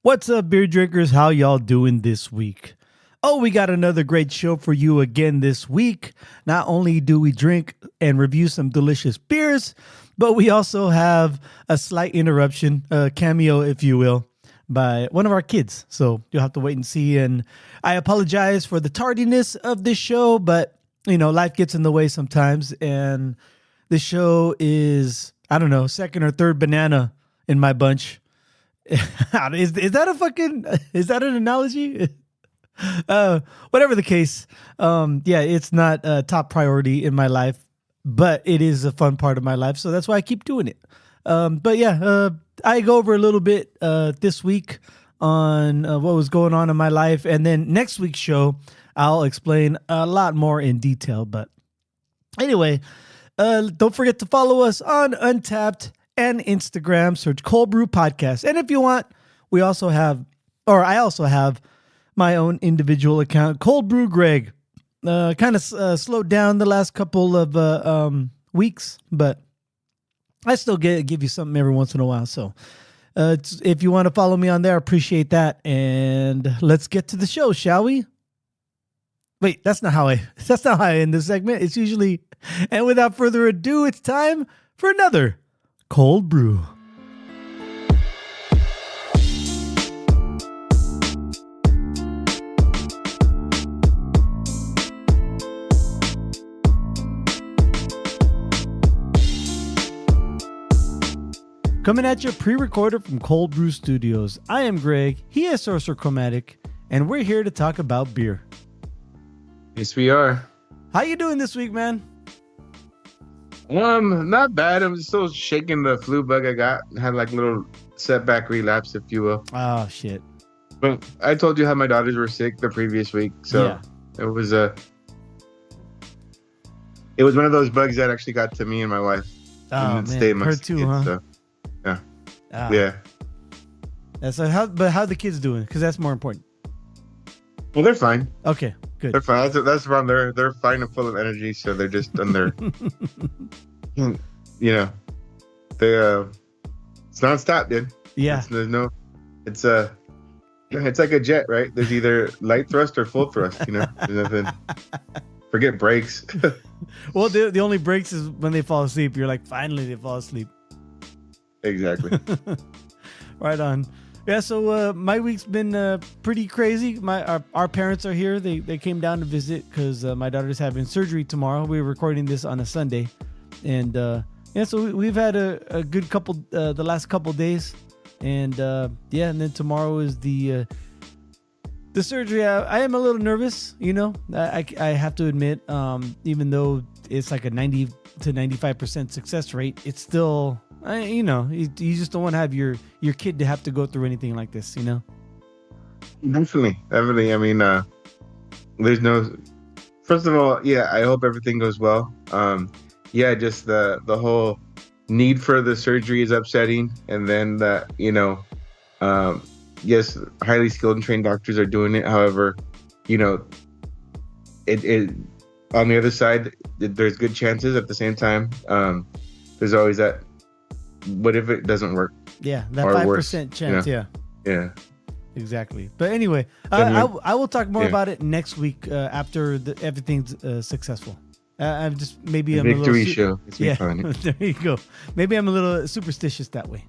What's up, beer drinkers? How y'all doing this week? Oh, we got another great show for you again this week. Not only do we drink and review some delicious beers, but we also have a slight interruption, a cameo, if you will, by one of our kids. So you'll have to wait and see. And I apologize for the tardiness of this show, but life gets in the way sometimes. And the show is, I don't know, second or third banana in my bunch. Is that an analogy? Whatever the case, it's not a top priority in my life, but it is a fun part of my life, so that's why I keep doing it. I go over a little bit this week on what was going on in my life, and then next week's show I'll explain a lot more in detail. But anyway, don't forget to follow us on Untapped and Instagram. Search Cöld Brüe Podcast. And if you want, I also have my own individual account, Cöld Brüe Greg. Kind of slowed down the last couple of weeks, but I still give you something every once in a while. So if you want to follow me on there, I appreciate that. And let's get to the show, shall we? Wait, that's not how I end this segment. It's usually, and without further ado, it's time for another Cöld Brüe. Coming at you pre-recorded from Cöld Brüe Studios. I am Greg, he is Sorcerer Chromatic, and we're here to talk about beer. Yes, we are. How you doing this week, man? Not bad. I'm still shaking the flu bug I got. Had like a little setback relapse, if you will. Oh, shit. But I told you how my daughters were sick the previous week, so yeah. It was one of those bugs that actually got to me and my wife. Oh, man. Her too, huh? So, yeah. Oh. Yeah. So how the kids doing? Because that's more important. Well, they're fine. Okay, good. They're fine. That's around there. They're fine and full of energy, so they're just on their, it's nonstop, dude. Yeah. It's like a jet, right? There's either light thrust or full thrust. There's nothing. Forget brakes. Well, the only breaks is when they fall asleep. You're like, finally, they fall asleep. Exactly. Right on. Yeah, so my week's been pretty crazy. Our parents are here. They came down to visit because my daughter's having surgery tomorrow. We were recording this on a Sunday. And so we've had a good couple, the last couple days. And and then tomorrow is the surgery. I am a little nervous, I have to admit, even though it's like a 90 to 95% success rate, it's still... you just don't want to have your kid to have to go through anything like this, Definitely. I mean, there's no. First of all, I hope everything goes well. Just the whole need for the surgery is upsetting, and then that yes, highly skilled and trained doctors are doing it. However, it on the other side, there's good chances. At the same time, there's always that. What if it doesn't work? Yeah, that 5% chance. Yeah, exactly. But anyway, I will talk more about it next week after everything's successful. I'm just maybe I'm victory a little show. It's funny. There you go. Maybe I'm a little superstitious that way.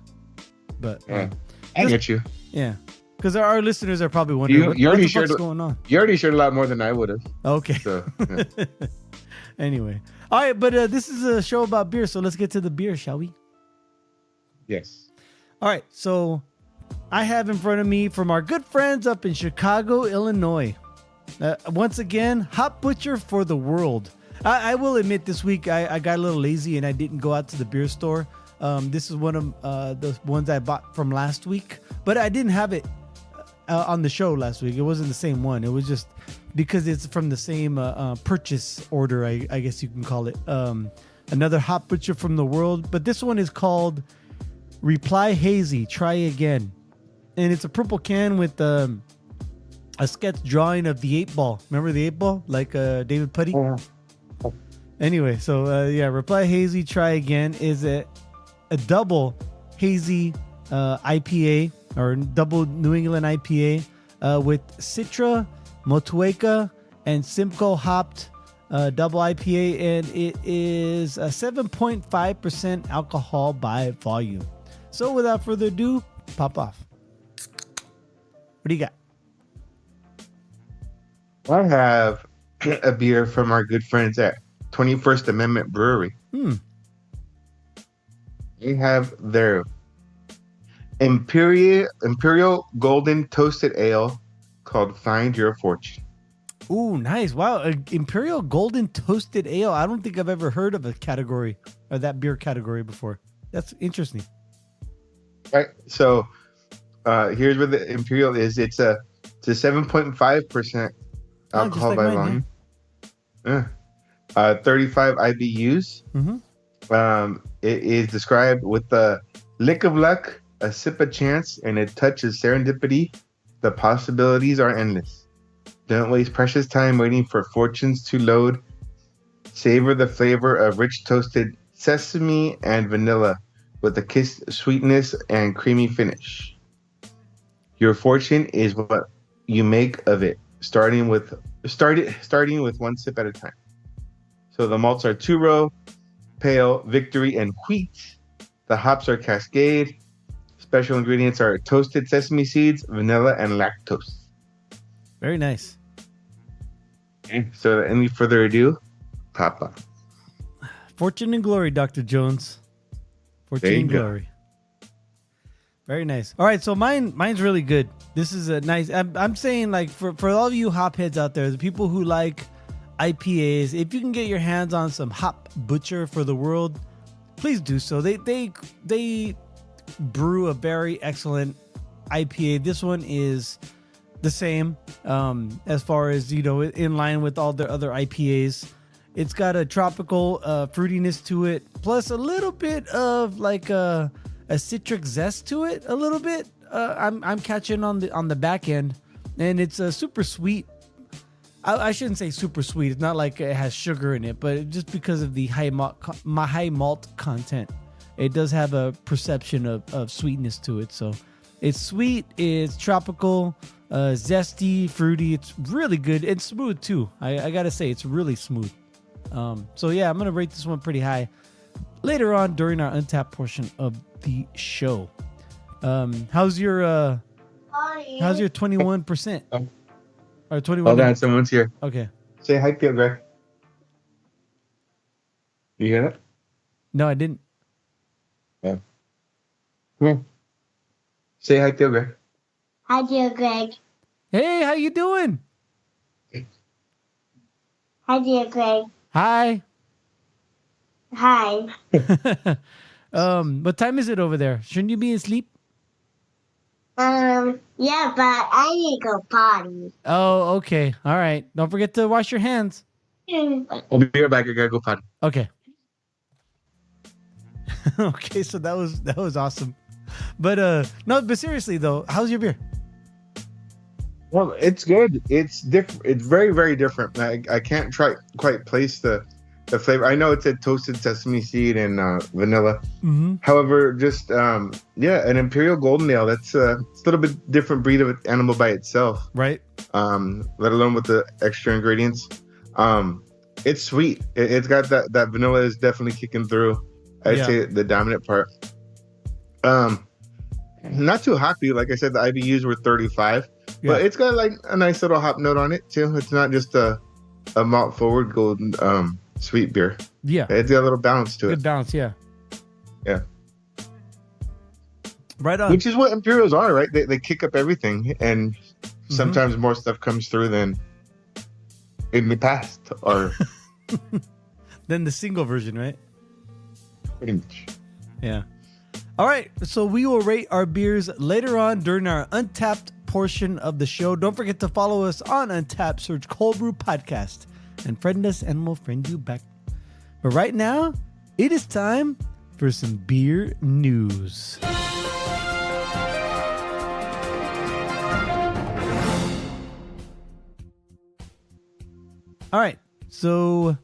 But I get you. Yeah, because our listeners are probably wondering what the fuck's going on. You already shared a lot more than I would have. Okay. So, yeah. Anyway, all right, but this is a show about beer, so let's get to the beer, shall we? Yes. All right, so I have in front of me from our good friends up in Chicago, Illinois. Once again, Hop Butcher for the World. I will admit this week I got a little lazy and I didn't go out to the beer store. This is one of the ones I bought from last week, but I didn't have it on the show last week. It wasn't the same one. It was just because it's from the same purchase order, I guess you can call it. Another Hop Butcher from the World, but this one is called Reply Hazy, Try Again. And it's a purple can with a sketch drawing of the 8-ball. Remember the 8-ball? Like David Putty? Anyway, so Reply Hazy, Try Again is a double hazy IPA or double New England IPA with Citra, Motueka, and Simcoe hopped double IPA, and it is a 7.5% alcohol by volume. So without further ado, pop off. What do you got? I have a beer from our good friends at 21st Amendment Brewery. They have their Imperial Golden Toasted Ale called Find Your Fortune. Ooh, nice. Wow. Imperial Golden Toasted Ale. I don't think I've ever heard of a category or that beer category before. That's interesting. Right. So here's where the Imperial is. It's a 7.5% alcohol by volume. Yeah. 35 IBUs. It is described with the lick of luck, a sip of chance, and a touch of serendipity. The possibilities are endless. Don't waste precious time waiting for fortunes to load. Savor the flavor of rich toasted sesame and vanilla with a kiss of sweetness and creamy finish. Your fortune is what you make of it, starting with one sip at a time. So the malts are two-row, pale, victory, and wheat. The hops are Cascade. Special ingredients are toasted sesame seeds, vanilla, and lactose. Very nice. Okay, so any further ado, pop up. Fortune and glory, Dr. Jones. Fortune and glory. Very nice. All right, so mine's really good. This is a nice. I'm saying, like, for all of you hop heads out there, the people who like IPAs, if you can get your hands on some Hop Butcher for the World, please do so. They brew a very excellent IPA. This one is the same as far as, you know, in line with all their other IPAs. It's got a tropical fruitiness to it, plus a little bit of like a citric zest to it. A little bit. I'm catching on the back end, and it's a super sweet. I shouldn't say super sweet. It's not like it has sugar in it, but just because of the high malt content, it does have a perception of sweetness to it. So it's sweet, it's tropical, zesty, fruity. It's really good. It's smooth too. I gotta say, it's really smooth. So yeah, I'm gonna rate this one pretty high later on during our Untapped portion of the show. How's your 21%? Or 21? Hold on, someone's here. Okay. Say hi, Theo Greg. You hear that? No, I didn't. Yeah. Come here. Say hi, Theo Greg. Hi, dear Greg. Hey, how you doing? Hi, dear Greg. Hi. Hi. What time is it over there? Shouldn't you be asleep? Yeah, but I need to go potty. Oh, okay. All right. Don't forget to wash your hands. I'll be right back. I gotta go potty. Okay. Okay, so that was awesome. But no, but seriously though, how's your beer? Well, it's good. It's different. It's very, very different. I can't quite place the flavor. I know it's a toasted sesame seed and vanilla. Mm-hmm. However, just an Imperial Golden Ale. That's it's a little bit different breed of animal by itself, right? Let alone with the extra ingredients. It's sweet. It's got that vanilla is definitely kicking through. I'd say the dominant part. Not too hoppy. Like I said, the IBUs were 35, but it's got like a nice little hop note on it too. It's not just a malt forward golden sweet beer. Yeah, it's got a little balance to it. Good balance, yeah. Right on. Which is what Imperials are, right? They kick up everything, and sometimes more stuff comes through than in the past, or than the single version, right? Pretty much. Yeah. All right, so we will rate our beers later on during our Untapped portion of the show. Don't forget to follow us on Untapped. Search Cöld Brüe Podcast and friend us, and we'll friend you back. But right now, it is time for some beer news. All right, so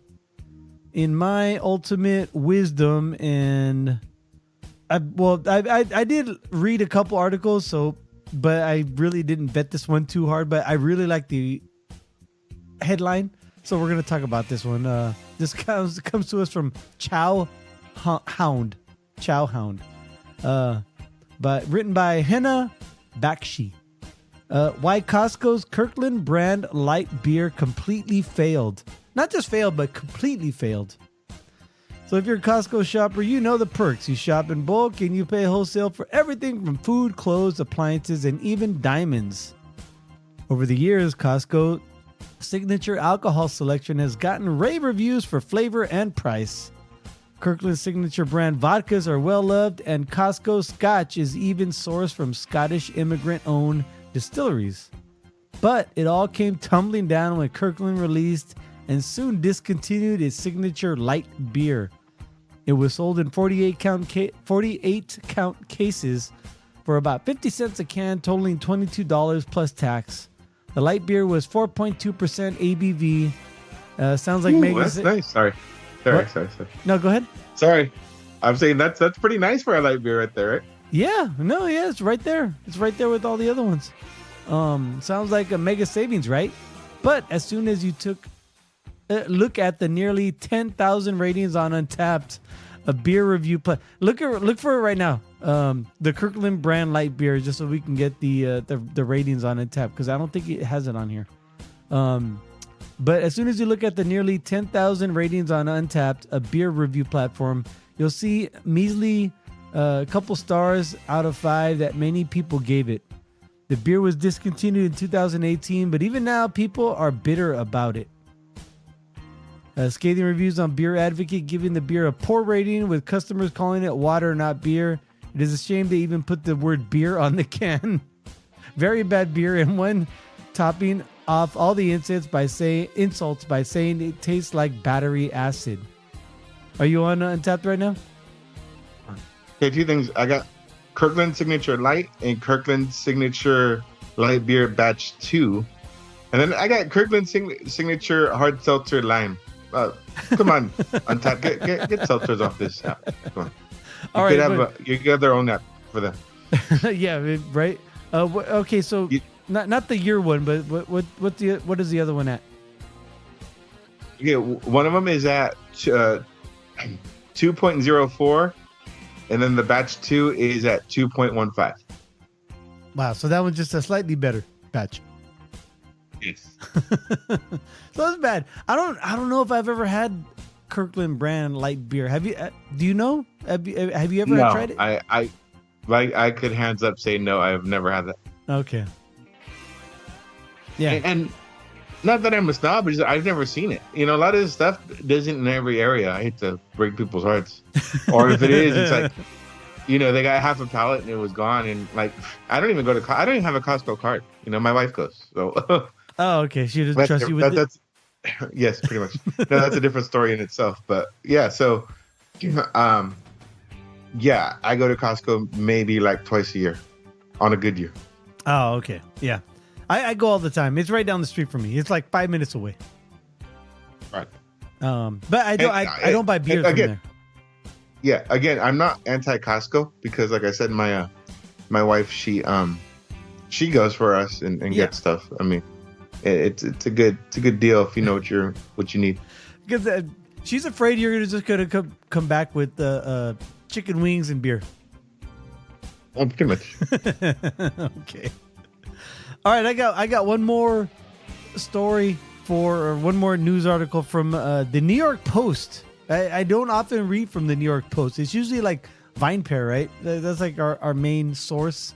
in my ultimate wisdom and I did read a couple articles, but I really didn't vet this one too hard. But I really like the headline, so we're gonna talk about this one. This comes to us from Chow Hound, but written by Henna Bakshi. Why Costco's Kirkland brand light beer completely failed. Not just failed, but completely failed. So if you're a Costco shopper, you know the perks. You shop in bulk and you pay wholesale for everything from food, clothes, appliances, and even diamonds. Over the years, Costco signature alcohol selection has gotten rave reviews for flavor and price. Kirkland's signature brand vodkas are well loved, and Costco Scotch is even sourced from Scottish immigrant-owned distilleries. But it all came tumbling down when Kirkland released and soon discontinued its signature light beer. It was sold in 48 count cases for about 50 cents a can, totaling $22 plus tax. The light beer was 4.2% ABV. Sounds like That's nice. Sorry. No, go ahead. Sorry. I'm saying that's pretty nice for a light beer right there, right? Yeah, it's right there. It's right there with all the other ones. Sounds like a mega savings, right? But as soon as you took look at the nearly 10,000 ratings on Untapped, a beer review. Look for it right now. The Kirkland brand light beer, just so we can get the ratings on Untapped, because I don't think it has it on here. But as soon as you look at the nearly 10,000 ratings on Untapped, a beer review platform, you'll see measly couple stars out of 5 that many people gave it. The beer was discontinued in 2018, but even now people are bitter about it. Scathing reviews on Beer Advocate giving the beer a poor rating, with customers calling it water, not beer. It is a shame they even put the word beer on the can. Very bad beer, and one topping off all the insults by saying it tastes like battery acid. Are you on Untapped right now? Okay, 2 things. I got Kirkland Signature Light and Kirkland Signature Light Beer Batch 2. And then I got Kirkland Signature Hard Seltzer Lime. Come on, Untapped. Get seltzers off this app. Come on. You could have their own app for them. Yeah, right. Okay, so not the year one, but what is the other one at? Yeah, one of them is at 2.04, and then the batch 2 is at 2.15. Wow, so that one's just a slightly better batch. Yes. So that's bad. I don't know if I've ever had Kirkland brand light beer. Have you? Do you know? Have you ever tried it? I could hands up say no. I have never had that. Okay. Yeah. And not that I'm a snob, but I've never seen it. A lot of this stuff isn't in every area. I hate to break people's hearts. Or if it is, it's like, they got half a pallet and it was gone. And like, I don't even have a Costco card. My wife goes. So. Oh, okay. She doesn't trust you with it. Yes, pretty much. No, that's a different story in itself. But yeah, so I go to Costco maybe like twice a year on a good year. Oh, okay. Yeah. I go all the time. It's right down the street from me. It's like 5 minutes away. Right. But I don't buy beer from there. Yeah, again, I'm not anti Costco because like I said, my wife, she goes for us and gets stuff. I mean, it's a good deal if you know what you need. Because she's afraid you're just gonna come back with chicken wings and beer. Oh, pretty much. Okay. All right, I got one more story or one more news article from the New York Post. I don't often read from the New York Post. It's usually like VinePair, right? That's like our main source.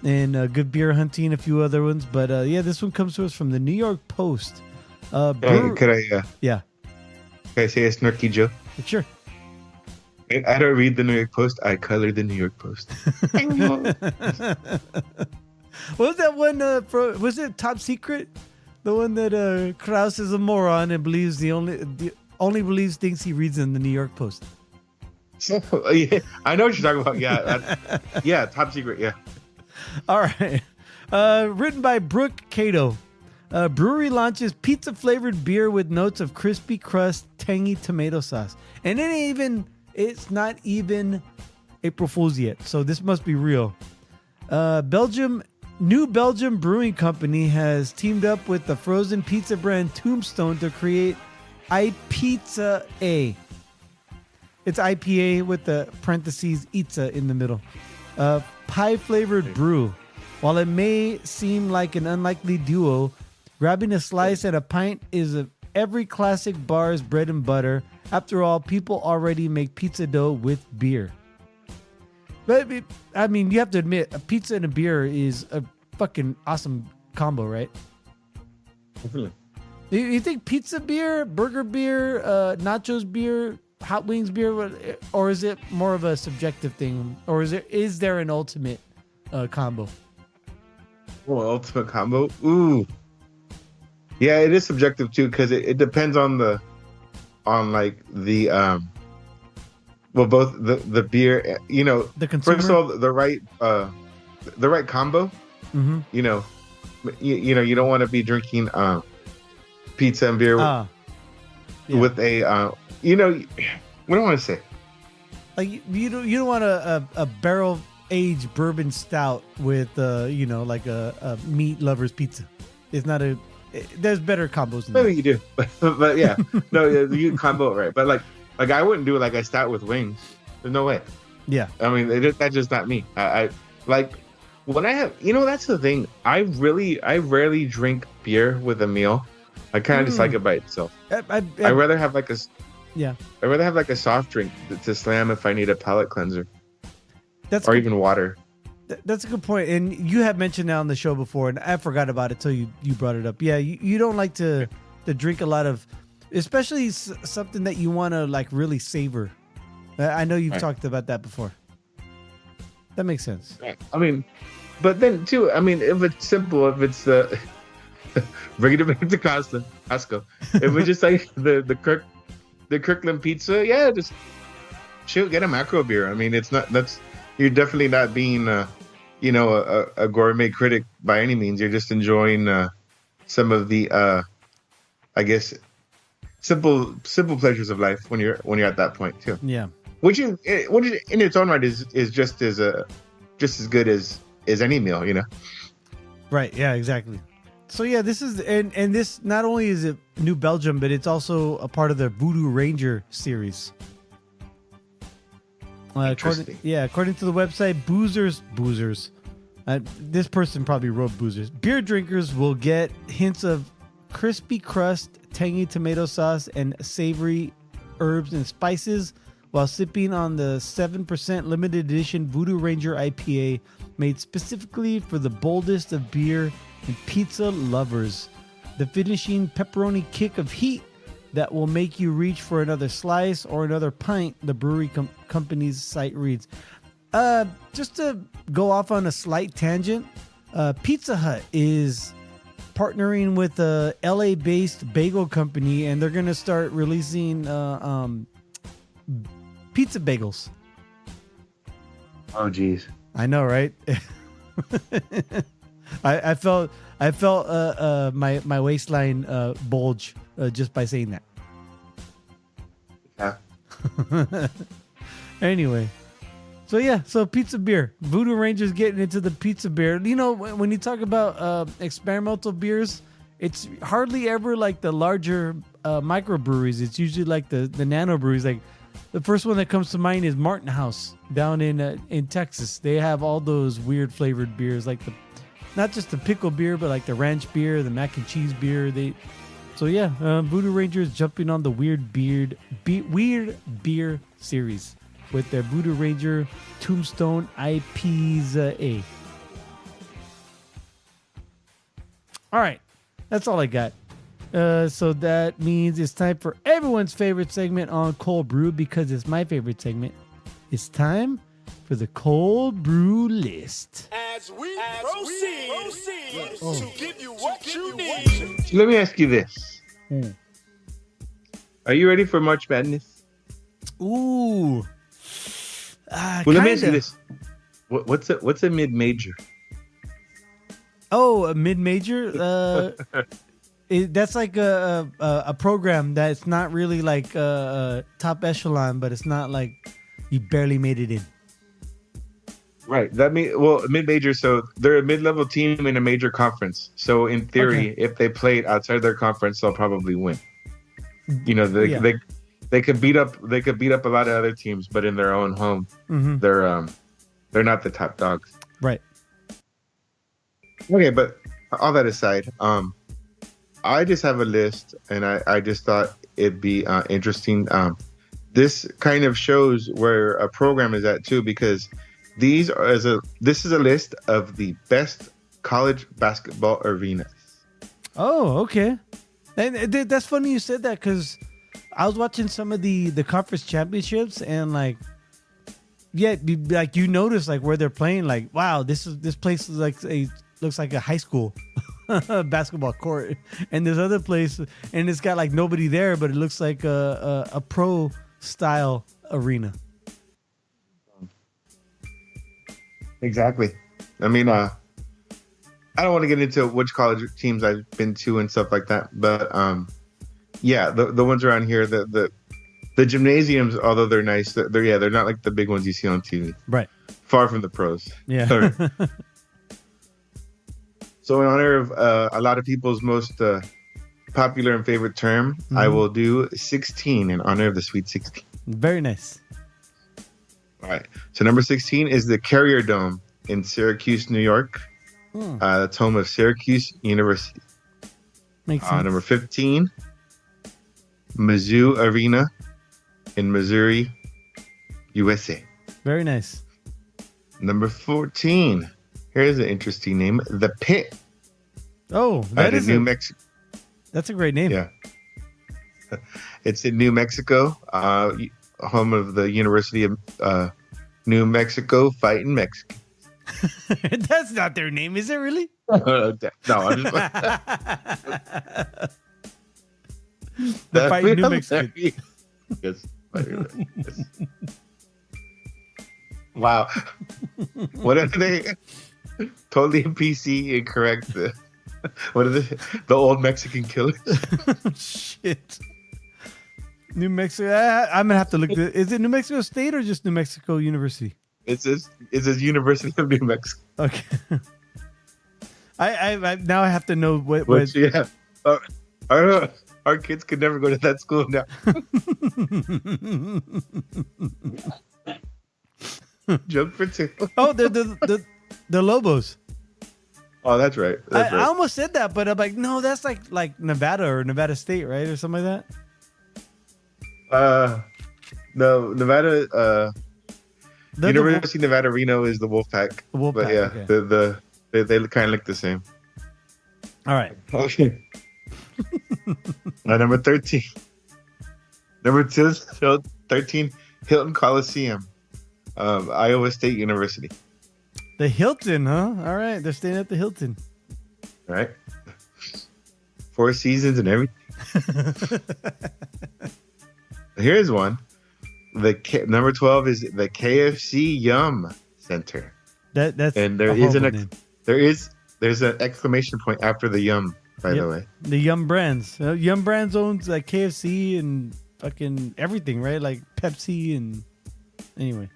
And Good Beer Hunting, a few other ones. But this one comes to us from the New York Post. Could I say a snarky joke? Sure. I don't read the New York Post. I color the New York Post. What was that one? Was it Top Secret? The one that Krause is a moron and believes only believes things he reads in the New York Post. Yeah, I know what you're talking about. Yeah, Top Secret. Yeah. All right. Written by Brooke Cato. Brewery launches pizza flavored beer with notes of crispy crust, tangy tomato sauce, and it's not even April Fool's yet, so this must be real. New Belgium Brewing Company has teamed up with the frozen pizza brand Tombstone to create iPizza A. It's IPA with the parentheses Itza in the middle. Pie-flavored brew. While it may seem like an unlikely duo, grabbing a slice and a pint is every classic bar's bread and butter. After all, people already make pizza dough with beer. But, I mean, you have to admit, a pizza and a beer is a fucking awesome combo, right? Definitely. You think pizza beer, burger beer, nachos beer, hot wings beer, or is it more of a subjective thing? Or is there an ultimate combo? Oh, ultimate combo? Ooh. Yeah, it is subjective too, because it depends on both the beer, The consumer? first of all, the right combo. Mm-hmm. You don't want to be drinking pizza and beer with a what do I want to say? Like you don't want a barrel aged bourbon stout with like a meat lover's pizza. It's not there's better combos than Maybe that. you do, but yeah, no, you can combo it right. But like I wouldn't do like a stout with wings. There's no way. Yeah. I mean, that's just not me. I like when I have, that's the thing. I rarely drink beer with a meal. I kind of just like it by itself. I'd rather have like I'd rather have like a soft drink to slam if I need a palate cleanser. Or even water. That's a good point. And you have mentioned that on the show before, and I forgot about it till you brought it up. Yeah, you don't like to drink a lot of, especially something that you want to like really savor. I know you've talked about that before. That makes sense. I mean, but then too, I mean, if it's simple, if it's bring it back to Costco. If it's just like the Kirkland pizza, yeah, just get a macro beer. I mean, you're definitely not being a gourmet critic by any means. You're just enjoying some of the I guess simple pleasures of life when you're at that point too. Yeah. Which in its own right is just as good as any meal, Right. Yeah. Exactly. So yeah, this is and this not only is it New Belgium, but it's also a part of the Voodoo Ranger series. According to the website, boozers. This person probably wrote boozers. Beer drinkers will get hints of crispy crust, tangy tomato sauce, and savory herbs and spices while sipping on the 7% limited edition Voodoo Ranger IPA made specifically for the boldest of beer and pizza lovers. The finishing pepperoni kick of heat that will make you reach for another slice or another pint, the brewery company's site reads. Just to go off on a slight tangent, Pizza Hut is partnering with a LA-based bagel company, and they're going to start releasing pizza bagels. Oh, geez. I know, right? I felt my waistline bulge just by saying that. Yeah. Anyway, so pizza beer. Voodoo Ranger's getting into the pizza beer. When you talk about experimental beers, it's hardly ever like the larger microbreweries. It's usually like the nano breweries. Like the first one that comes to mind is Martin House down in Texas. They have all those weird flavored beers, like not just the pickle beer, but like the ranch beer, the mac and cheese beer. Voodoo Ranger is jumping on the weird beer series with their Voodoo Ranger Tombstone IPA. All right, that's all I got. So that means it's time for everyone's favorite segment on Cöld Brüe, because it's my favorite segment. It's time for the Cöld Brüe List. As we proceed to give you what you need. Let me ask you this. Are you ready for March Madness? Ooh. Let me ask you this. What's a mid-major? Oh, a mid-major? That's like a program that's not really like top echelon, but it's not like you barely made it in. Right. That mean mid-major. So they're a mid-level team in a major conference. So in theory, if they played outside their conference, they'll probably win. You know, they could beat up a lot of other teams, but in their own home, they're not the top dogs. Right. Okay, but all that aside, I just have a list, and I just thought it'd be interesting. This kind of shows where a program is at too, because this is a list of the best college basketball arenas. Oh, okay. And that's funny you said that, because I was watching some of the conference championships, and like you notice like where they're playing, like, wow, this place is looks like a high school basketball court, and this other place, and it's got like nobody there, but it looks like a pro style arena. Exactly. I mean, I don't want to get into which college teams I've been to and stuff like that, but yeah, the ones around here, the gymnasiums, although they're nice, they're not like the big ones you see on TV. Right. Far from the pros. Yeah. So in honor of a lot of people's most popular and favorite term, I will do 16 in honor of the Sweet 16. Very nice. All right. So number 16 is the Carrier Dome in Syracuse, New York. That's home of Syracuse University. Makes sense. Number 15, Mizzou Arena in Missouri, USA. Very nice. Number 14. Here's an interesting name. The Pit. Oh, that is New Mexico. That's a great name. Yeah. It's in New Mexico, home of the University of New Mexico Fighting Mexican. That's not their name, is it really? No, I'm just The Fighting New Mexican. Yes. Wow. What are they? Totally PC incorrect. What are the old Mexican killers? Shit. New Mexico. I'm gonna have to look. Is it New Mexico State or just New Mexico University? It says University of New Mexico. Okay. I now I have to know what. Which, yeah. Our kids could never go to that school now. Joke for two. Oh, the Lobos. Oh, that's right. I almost said that, but I'm like, no, that's like Nevada or Nevada State, right, or something like that. No, Nevada. University of Nevada Reno is the Wolfpack. The Wolfpack. But yeah, okay. they kind of look the same. All right. Okay. Number 13. Number 13, Hilton Coliseum, Iowa State University. The Hilton, huh? All right, they're staying at the Hilton. All right. 4 seasons and everything. Here's one. Number 12 is the KFC Yum Center. That's and there's an exclamation point after the Yum. By the way, the Yum Brands. Yum Brands owns like KFC and fucking everything, right? Like Pepsi and anyway.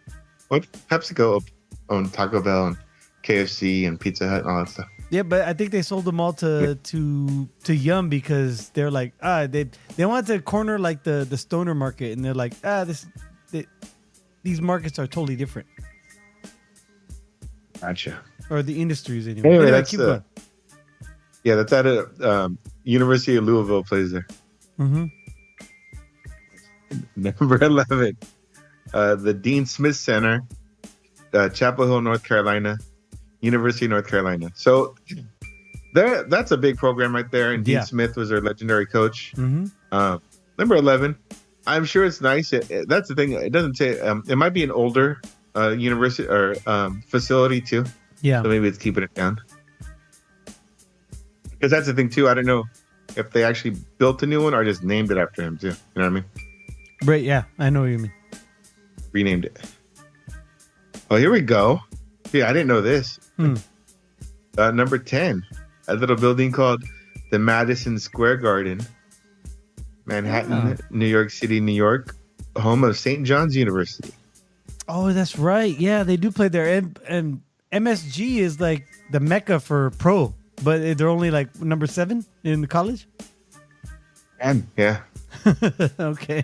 What? PepsiCo owned Taco Bell and KFC and Pizza Hut and all that stuff. Yeah, but I think they sold them all to Yum because they're like they wanted to corner like the stoner market, and they're like these markets are totally different. Gotcha. Or the industries anyway. That's yeah, that's at a University of Louisville plays there. Mm-hmm. Number 11, the Dean Smith Center, Chapel Hill, North Carolina, University of North Carolina. So that's a big program right there. And Dean Smith was their legendary coach. Mm-hmm. Number 11, I'm sure it's nice. That's the thing. It doesn't say it might be an older university or facility too. Yeah. So maybe it's keeping it down. Because that's the thing too. I don't know if they actually built a new one or just named it after him too. You know what I mean? Right. Yeah, I know what you mean. Renamed it. Oh, here we go. Yeah, I didn't know this. Number 10, a little building called the Madison Square Garden, Manhattan, New York City, New York, home of St. John's University. Oh, that's right. Yeah, they do play there, and MSG is like the mecca for pro, but they're only like number 7 in the college. And yeah, Okay.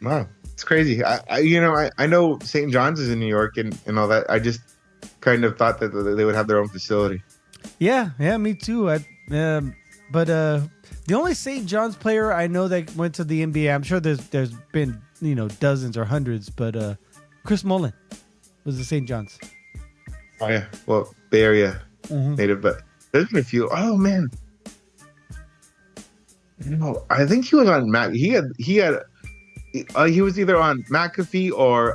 wow, it's crazy. I know St. John's is in New York and all that. I just kind of thought that they would have their own facility. Yeah, me too. But the only St. John's player I know that went to the NBA, I'm sure there's been dozens or hundreds, but Chris Mullin was the St. John's. Oh yeah, well, Bay Area native, but there's been a few. Oh man, I think he was on Mac. He was either on McAfee or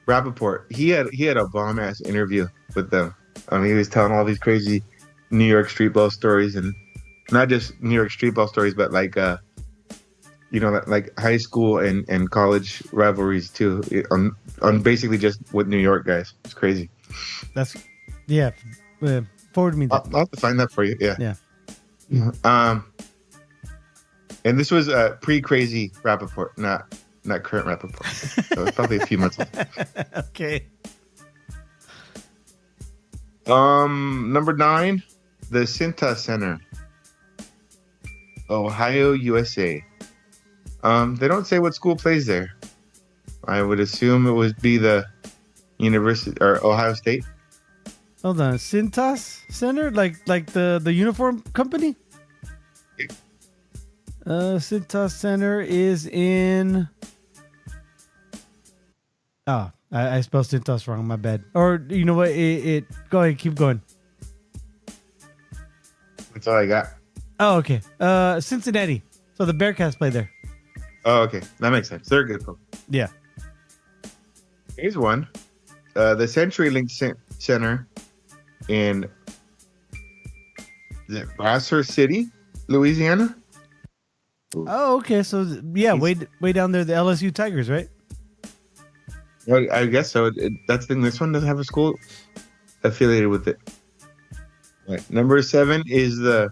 Rappaport. He had a bomb ass interview with them. He was telling all these crazy New York street ball stories, and not just New York street ball stories, but like like high school and college rivalries too. On basically just with New York guys. It's crazy. That's forward me that. I'll have to find that for you. Yeah. Yeah. And this was pre-crazy Rappaport, not current Rappaport. So it's probably a few months old. Okay. Number 9, the Cintas Center, Ohio, USA. They don't say what school plays there. I would assume it would be the University or Ohio State. Hold on, Cintas Center, like the uniform company. Cintas Center is in. Oh, I spelled Cintas wrong. My bad. Or you know what? It go ahead, keep going. That's all I got. Oh, okay. Cincinnati. So the Bearcats play there. Oh, okay. That makes sense. They're good folks. Yeah. Here's one. The CenturyLink Center in Vassar City, Louisiana. Oh, okay. So yeah, way down there, the LSU Tigers, right? I guess so. That's the thing. This one doesn't have a school affiliated with it. Right. Number 7 is the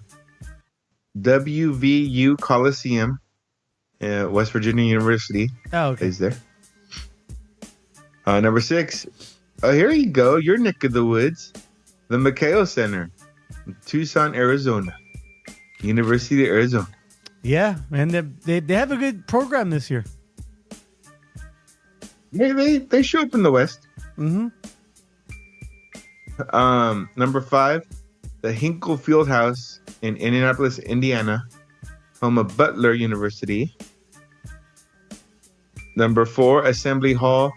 WVU Coliseum, West Virginia University. Oh, okay. Is there. Number 6. Here you go. Your neck of the woods. The McKay Center, Tucson, Arizona. University of Arizona. Yeah, and they have a good program this year. They show up in the West. Mm-hmm. Number 5, the Hinkle Fieldhouse in Indianapolis, Indiana, home of Butler University. Number 4, Assembly Hall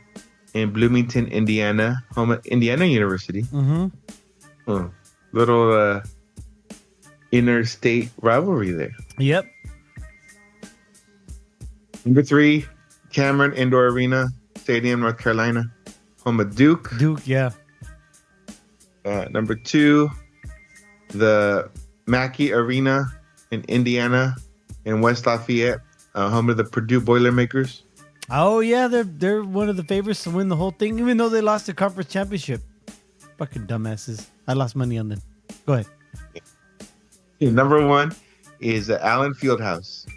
in Bloomington, Indiana, home of Indiana University. Mm-hmm. Oh, little interstate rivalry there. Yep. Number 3, Cameron Indoor Arena, Stadium, North Carolina, home of Duke. Duke, yeah. Number 2, the Mackey Arena in Indiana, in West Lafayette, home of the Purdue Boilermakers. Oh yeah, they're one of the favorites to win the whole thing, even though they lost the conference championship. Fucking dumbasses. I lost money on them. Go ahead. Number 1 is Allen Fieldhouse,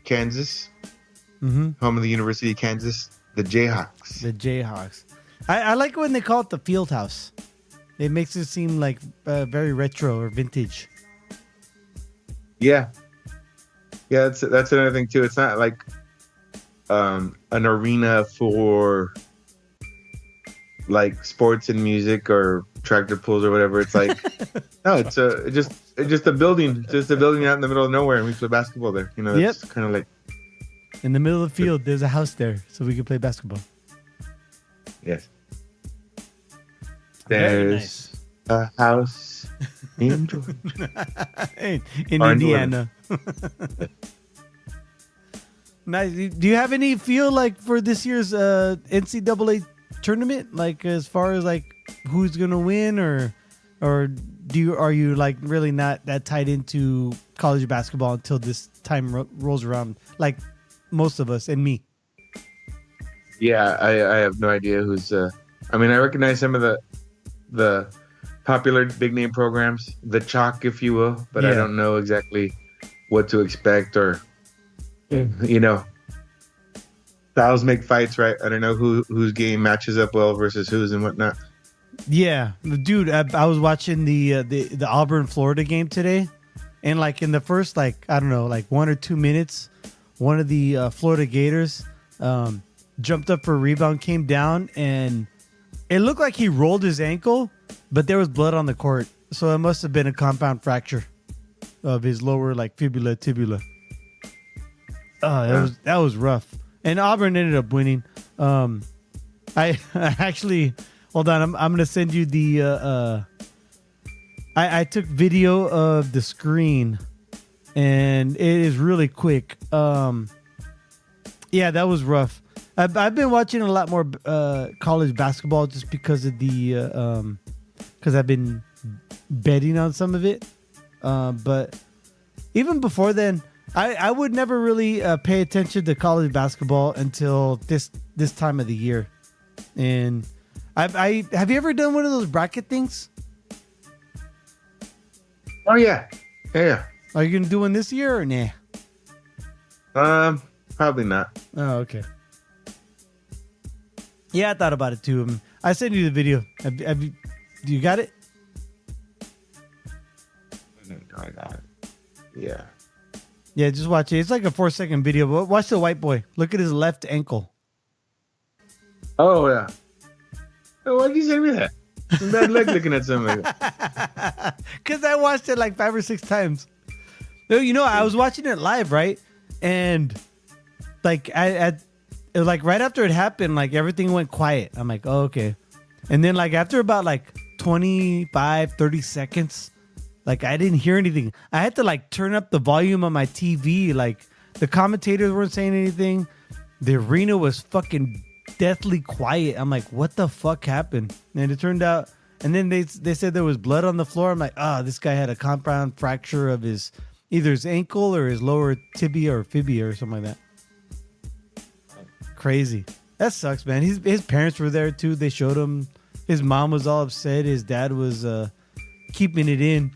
Kansas, home of the University of Kansas, the Jayhawks. The Jayhawks. I like when they call it the field house. It makes it seem like very retro or vintage. Yeah, that's another thing too. It's not like an arena for like sports and music or tractor pulls or whatever. It's like no, it's just a building, out in the middle of nowhere, and we play basketball there. You know, it's kind of like in the middle of the field. There's a house there, so we can play basketball. Yes. Very There's a house in Georgia. in Indiana. Nice. Do you have any feel like for this year's NCAA tournament, like as far as like who's gonna win, or are you like really not that tied into college basketball until this time rolls around, like most of us and me? Yeah, I have no idea who's. I mean, I recognize some of the popular big name programs, the chalk, if you will, but I don't know exactly what to expect or, you know, styles make fights, right? I don't know whose game matches up well versus whose and whatnot. Yeah, dude, I was watching the Auburn Florida game today, and like in the first I don't know 1 or 2 minutes, one of the Florida Gators jumped up for a rebound, came down, and it looked like he rolled his ankle, but there was blood on the court, so it must have been a compound fracture of his lower fibula tibula. That was rough, and Auburn ended up winning. I actually. Hold on, I'm gonna send you the. I took video of the screen, and it is really quick. Yeah, that was rough. I've been watching a lot more college basketball just because of the because I've been betting on some of it. But even before then, I would never really pay attention to college basketball until this time of the year, and. I have you ever done one of those bracket things? Oh yeah. Are you gonna do one this year or nah? Probably not. Oh, okay. Yeah, I thought about it too. I sent you the video. Have you? Do you got it? I got it. Yeah. Yeah, just watch it. It's like a 4-second video. But watch the white boy. Look at his left ankle. Oh yeah. Oh, why'd you send me that? I'm bad luck looking at something like that. Because I watched it 5 or 6 times. I was watching it live, right? And right after it happened, everything went quiet. I'm like, oh, okay. And then after about 25, 30 seconds, I didn't hear anything. I had to turn up the volume on my TV. The commentators weren't saying anything. The arena was fucking deathly quiet. I'm like, what the fuck happened? And it turned out, and then they said there was blood on the floor. I'm like, this guy had a compound fracture of either his ankle or his lower tibia or fibia or something like that. Crazy. That sucks, man. His parents were there too. They showed him. His mom was all upset. His dad was keeping it in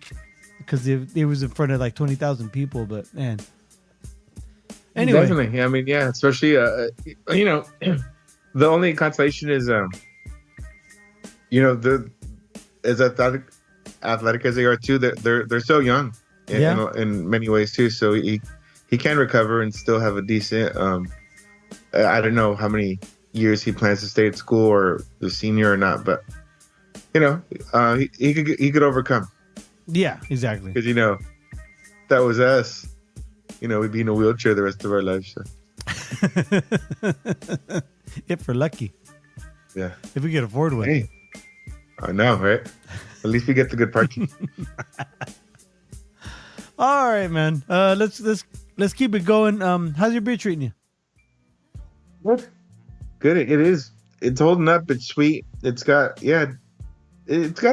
because it was in front of 20,000 people. But man, anyway, definitely. I mean, yeah, especially the only consolation is, the as athletic as they are too, they're so young in many ways too. So he can recover and still have a decent. I don't know how many years he plans to stay at school or the senior or not, but he could overcome. Yeah, exactly. Because that was us. We'd be in a wheelchair the rest of our lives. So. If we're lucky. Yeah. If we can afford one. Hey. I know, right? At least we get the good parking. All right, man. Let's keep it going. How's your beer treating you? What? Good. It is. It's holding up. It's sweet. It's got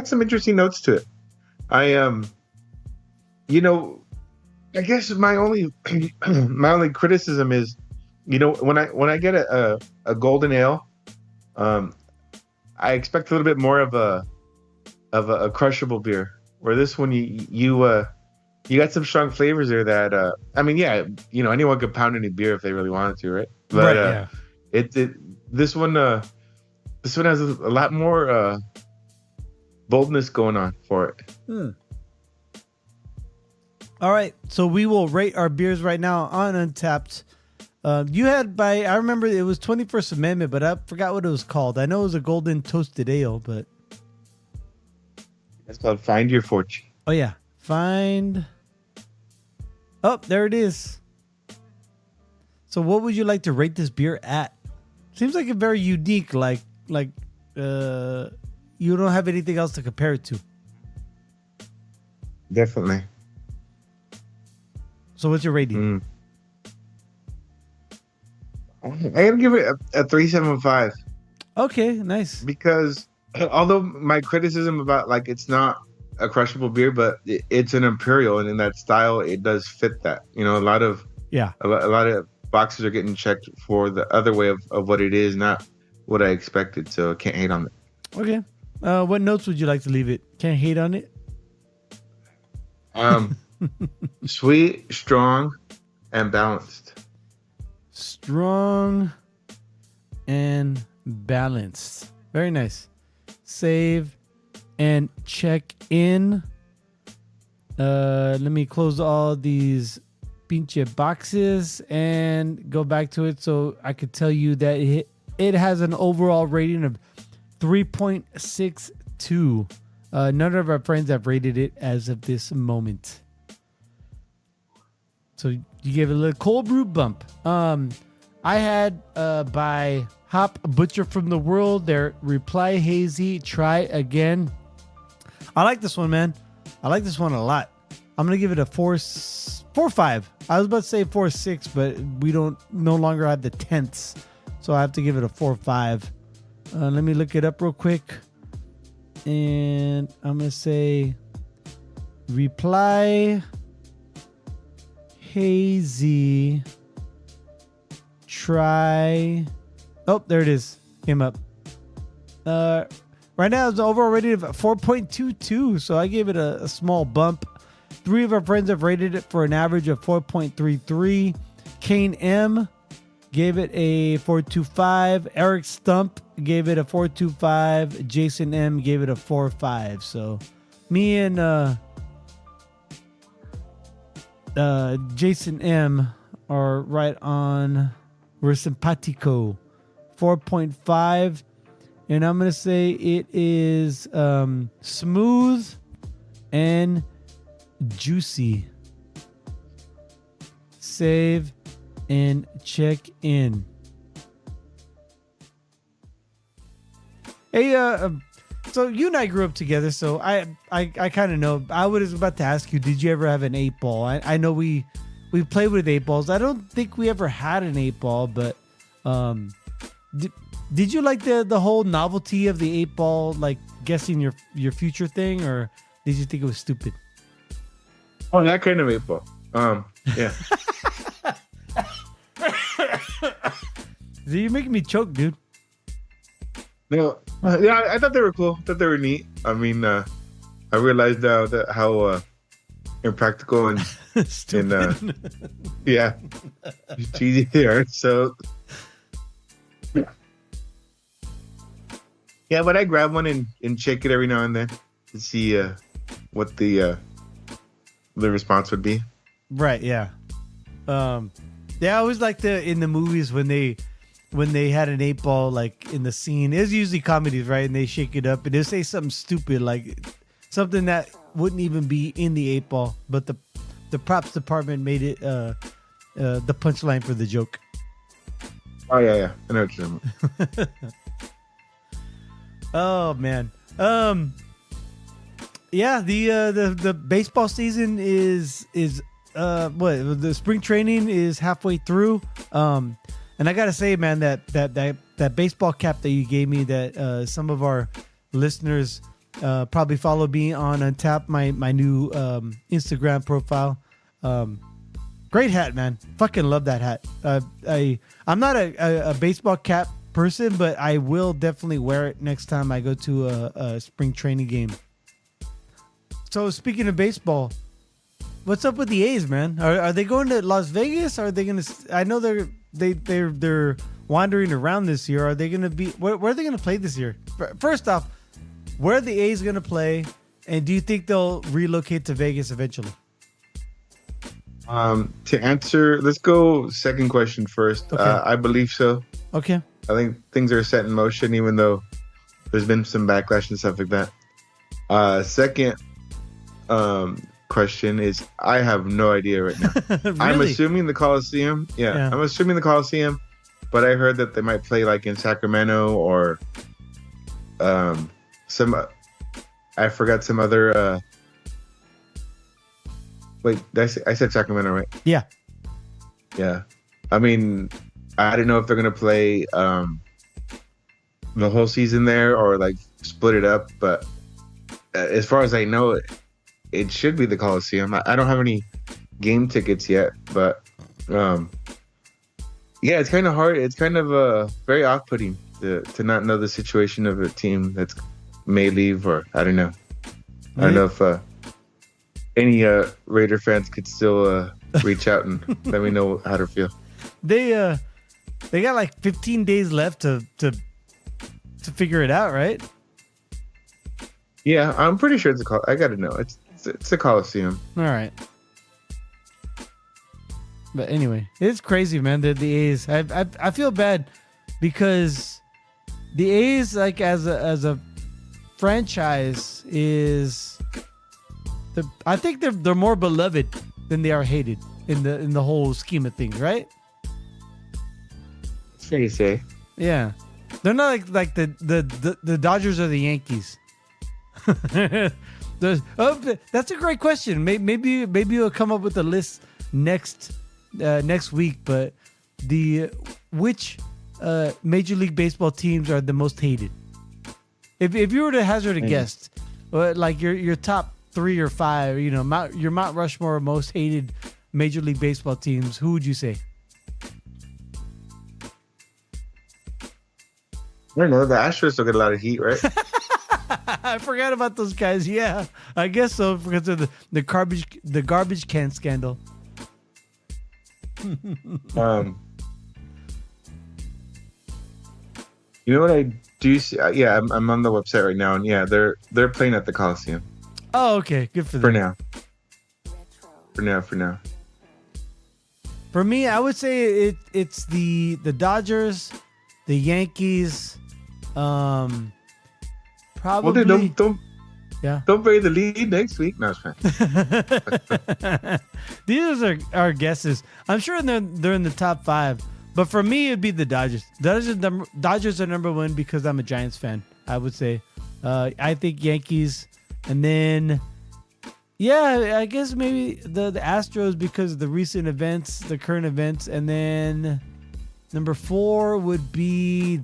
some interesting notes to it. I guess my only criticism is, when I get a golden ale, I expect a little bit more of a crushable beer. Where this one, you got some strong flavors there that anyone could pound any beer if they really wanted to, right? But yeah. This one has a lot more boldness going on for it. All right, so we will rate our beers right now on Untappd. You had I remember it was 21st Amendment, but I forgot what it was called. I know it was a golden toasted ale, but it's called Find Your Fortune. Oh yeah, Oh, there it is. So, what would you like to rate this beer at? Seems like a very unique, you don't have anything else to compare it to. Definitely. So, what's your rating? I gotta give it a 3.75. Okay, nice. Because although my criticism about it's not a crushable beer, but it's an imperial, and in that style, it does fit that. A lot of boxes are getting checked for the other way of what it is, not what I expected. So I can't hate on it. Okay. What notes would you like to leave it? Can't hate on it. Sweet, strong, and balanced. Strong, and balanced. Very nice. Save and check in. Let me close all these pinche boxes and go back to it so I could tell you that it has an overall rating of 3.62. None of our friends have rated it as of this moment. So you gave it a little cold brew bump. I had by Hop Butcher from the World their Reply Hazy Try Again. I like this one, man. I like this one a lot. I'm gonna give it a 4.5. I was about to say 4.6, but we no longer have the tenths, so I have to give it a 4.5. Let me look it up real quick, and I'm gonna say Reply Hazy Try. Oh, there it is. Came up. Right now, it's overall rated of 4.22, so I gave it a small bump. 3 of our friends have rated it for an average of 4.33. Kane M gave it a 4.25. Eric Stump gave it a 4.25. Jason M gave it a 4.5. So me and Jason M are right on. We're simpatico. 4.5. And I'm going to say it is smooth and juicy. Save and check in. Hey, so you and I grew up together, so I kind of know. I was about to ask you, did you ever have an 8-ball? I know we played with 8-balls. I don't think we ever had an 8-ball, but did you like the whole novelty of the 8-ball, like guessing your future thing, or did you think it was stupid? Oh, that kind of 8-ball. Yeah. You're making me choke, dude. No, yeah, I thought they were cool. I thought they were neat. I mean, I realized now that how impractical and yeah, cheesy they are. So yeah, but I grab one and check it every now and then to see what the response would be. Right. Yeah. Yeah. I always like in the movies when they had an 8-ball, like in the scene. It's usually comedies, right? And they shake it up and they say something stupid, like something that wouldn't even be in the 8-ball, but the props department made it the punchline for the joke. Oh yeah. I know what you're talking about. Oh man. Yeah, the baseball season is what, the spring training is halfway through. And I gotta say, man, that baseball cap that you gave me, that some of our listeners probably follow me on Untap, my new Instagram profile. Great hat, man. Fucking love that hat. I'm not a baseball cap person, but I will definitely wear it next time I go to a spring training game. So speaking of baseball, what's up with the A's, man? Are they going to Las Vegas? Are they going to? I know they're wandering around this year. Are they going to be? Where are they going to play this year? First off, where are the A's going to play? And do you think they'll relocate to Vegas eventually? To answer, let's go second question first. Okay. I believe so. Okay. I think things are set in motion, even though there's been some backlash and stuff like that. Second question is, I have no idea right now. Really? I'm assuming the Coliseum. Yeah, I'm assuming the Coliseum, but I heard that they might play like in Sacramento or some. I forgot some other. Wait, I said Sacramento, right? Yeah. Yeah. I mean, I don't know if they're gonna play the whole season there or like split it up, but as far as I know, it should be the Coliseum. I don't have any game tickets yet, but yeah, it's kind of hard. It's kind of very off-putting to not know the situation of a team that's may leave, or I don't know. I don't know if any Raider fans could still reach out and let me know how to feel. They They got like 15 days left to figure it out, right? Yeah, I'm pretty sure it's I gotta know. It's a Coliseum. All right. But anyway, it's crazy, man. The A's. I feel bad because the A's, like as a franchise, I think they're more beloved than they are hated in the whole scheme of things, right? Fair to say. Yeah, they're not like the Dodgers or the Yankees. That's a great question. Maybe you'll come up with a list next week. But which Major League Baseball teams are the most hated? If you were to hazard a guess, like your top 3 or 5, your Mount Rushmore most hated Major League Baseball teams, who would you say? I don't know. The Astros still get a lot of heat, right? I forgot about those guys. Yeah, I guess so because of the garbage can scandal. You know what I do see? Yeah, I'm on the website right now, and yeah, they're playing at the Coliseum. Oh, okay, good for them. For now. For me, I would say it's the Dodgers, the Yankees, probably. Well, dude, don't bury the lead next week. No, it's fine. These are our guesses. I'm sure they're in the top 5, but for me, it'd be the Dodgers. Dodgers are number 1 because I'm a Giants fan. I would say. I think Yankees, and then yeah, I guess maybe the Astros because of the recent events, the current events, and then number 4 would be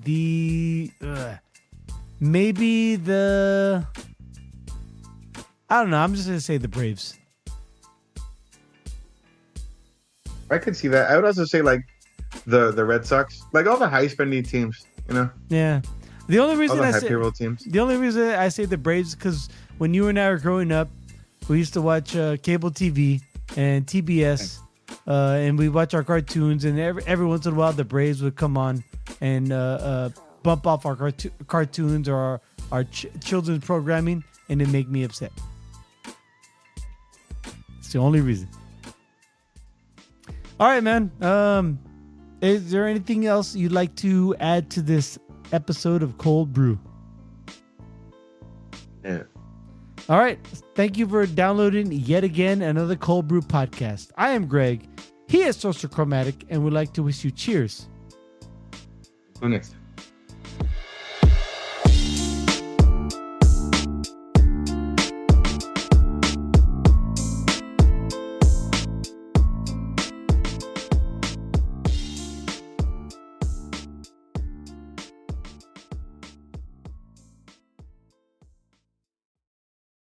maybe I don't know. I'm just going to say the Braves. I could see that. I would also say like the Red Sox, like all the high spending teams, Yeah. The only reason all the high payroll teams. The only reason I say the Braves because when you and I were growing up, we used to watch cable TV and TBS, and we watch our cartoons, and every once in a while the Braves would come on and bump off our cartoons or our children's programming, and it make me upset. It's the only reason. All right, man. Is there anything else you'd like to add to this episode of Cöld Brüe? Yeah. All right. Thank you for downloading yet again another Cöld Brüe podcast. I am Greg. He is Social Chromatic, and would like to wish you cheers. Who next?